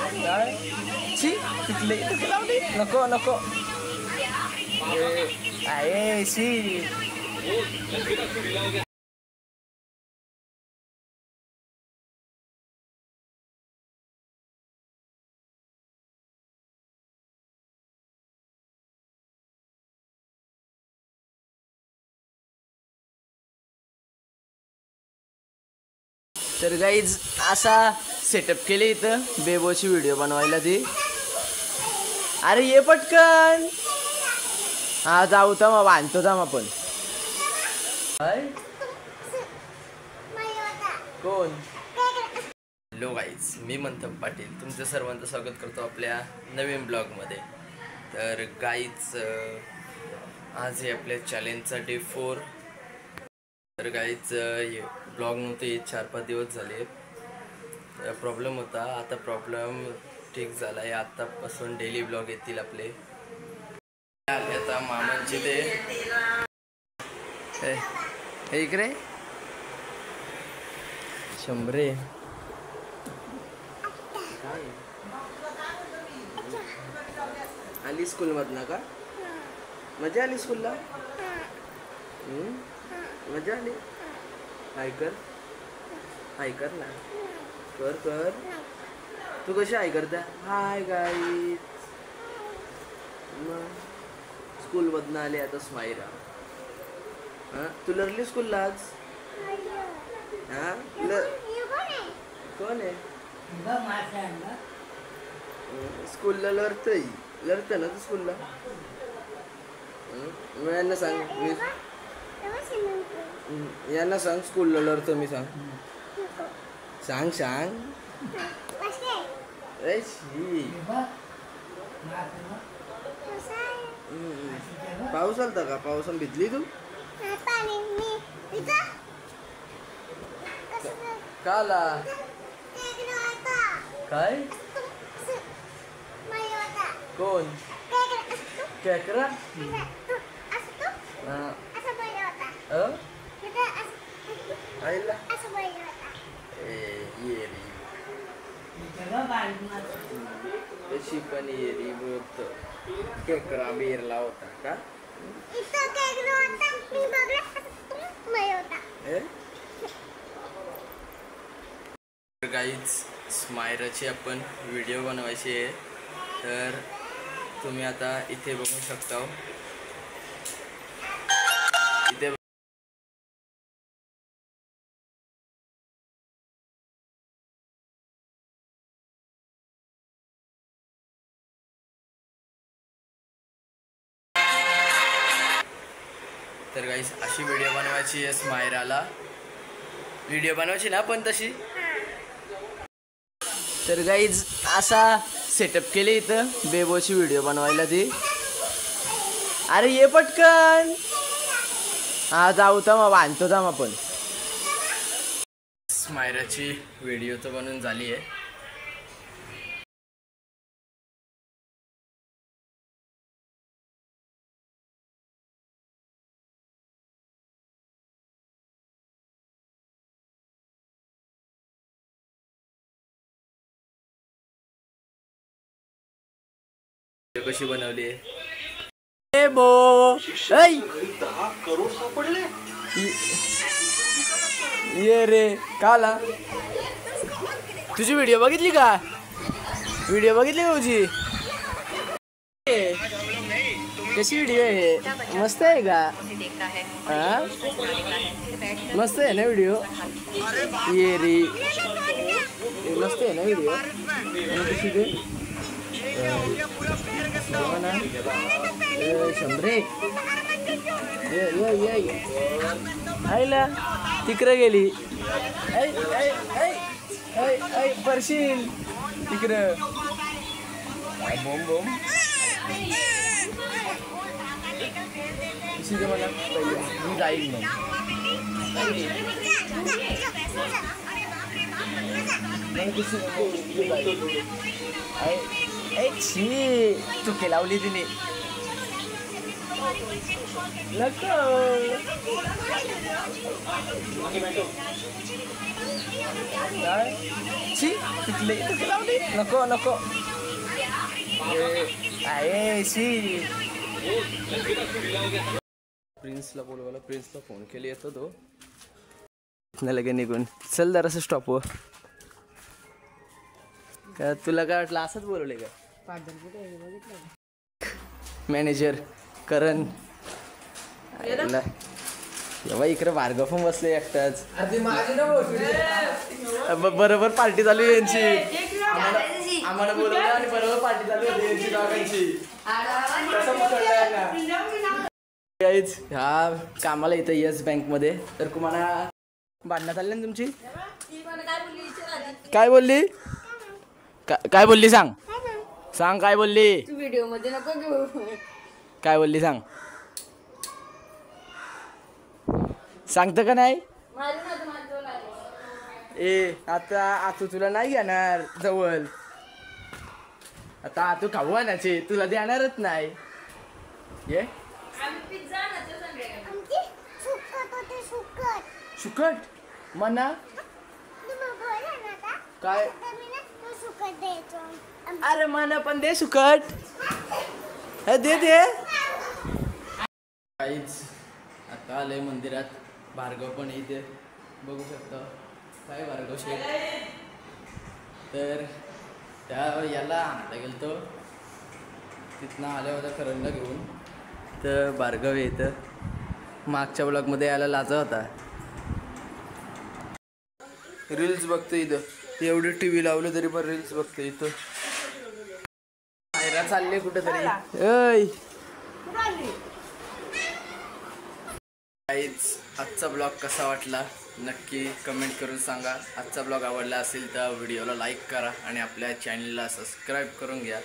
काय ची तिथले लावली नको नको आहे शी. तर गाईज असा सेटअप केले इथं बेबोची व्हिडिओ बनवायला ती. अरे ये पटकन. हा जाऊ तर मग बांधतो थांब आपण. कोण? हॅलो गाईज, मी मंथन पाटील तुमचं सर्वांचं स्वागत करतो आपल्या नवीन ब्लॉगमध्ये. तर गाईज आज आहे आपल्या चॅलेंजचा डे 4. तर गाईज ब्लॉग नव्हते 4-5 दिवस झाले. प्रॉब्लेम होता, आता प्रॉब्लेम ठीक झाला आहे. आत्तापासून डेली ब्लॉग येतील आपले. आता मामांचे ते इकडे शंभरे आली स्कूलमधनं का? मजा आली स्कूलला? मजा आली. हाय कर ना. कर तू कशी हाय करता? Hi guys. मग स्कूलमधनं आले आता स्माईरा. हां तू लरली स्कूलला आज? हां कोण आहे? स्कूलला लढतं ना तू स्कूलला? मग यांना सांग स्कूलला लढतो मी. सांग पाऊस आलता का? पावसानं भिजली तू? काला काय? कोण? केकरा? आईला तशी पण येरी बोलतो. केकरा बेरला होता का? गाईज स्मायराची आपण व्हिडिओ बनवायची आहे. तर तुम्ही आता इथे बघू शकता. इथे तर गाईज अशी व्हिडिओ बनवायची आहे. स्मायराला व्हिडिओ बनवायची ना पण तशी. तर गाईज असा सेटअप केले इथं बेबोची व्हिडिओ बनवायला ती. अरे ये पटकन. हा जाऊ तर मग बांधतो थांब आपण. स्मायराची व्हिडिओ तर बनवून झाली आहे. कशी बनवली आहे बो? ये रे काला. तुझी व्हिडिओ बघितली का? तुझी कशी व्हिडिओ आहे? मस्त आहे का? हा मस्त आहे ना व्हिडिओ? ये रे मस्त आहे ना व्हिडिओ? शंभरे आईला तिकडे गेली. परशील तिकडं बोम मला पहिले मी जाईल चुकी लावली तिने. नको नको प्रिन्सला बोलवायला, प्रिन्सला फोन केले येतो तो नाही लगे निघून. चल जरासं स्टॉपवर. का तुला काय वाटलं असंच बोलवले का? मॅनेजर करण तेव्हा इकडे भार्गव पण बसले एकटाच. बरोबर पार्टी चालू आहे यांची. आम्हाला बोलवलं आणि बरोबर पार्टी चालू होती यांची दोघांची. ह्या कामाला इथं येस बँकमध्ये. तर तुम्हाला भांडण्यात आली ना तुमची? काय बोलली? काय बोलली सांग सांग. काय बोलली? व्हिडिओ मध्ये नको घेऊ. काय बोलली सांग. सांगतं का नाही? ए आता आतू तुला नाही घेणार जवळ. आता आतू खाऊ आणायचे तुला देणारच नाही. ये सुकट मना काय? अरे मना पण दे सुकट. दे दे. काहीच आता आलंय मंदिरात. भार्गव पण इथे बघू शकता. काय भार्गव शेठ. तर त्या याला आणायला गेलतो. तिथनं आल्या होता करणला घेऊन. तर भार्गव इथं मागच्या ब्लॉगमध्ये यायला लाजा होता. रील्स बघतो इथं. एवढी टीव्ही लावलं तरी पण रील्स बघतो इथं. बाहेर चालले कुठेतरी. आजचा ब्लॉग कसा वाटला नक्की कमेंट करून सांगा. आजचा ब्लॉग आवडला असेल तर व्हिडिओला लाईक करा आणि आपल्या चॅनलला सबस्क्राईब करून घ्या.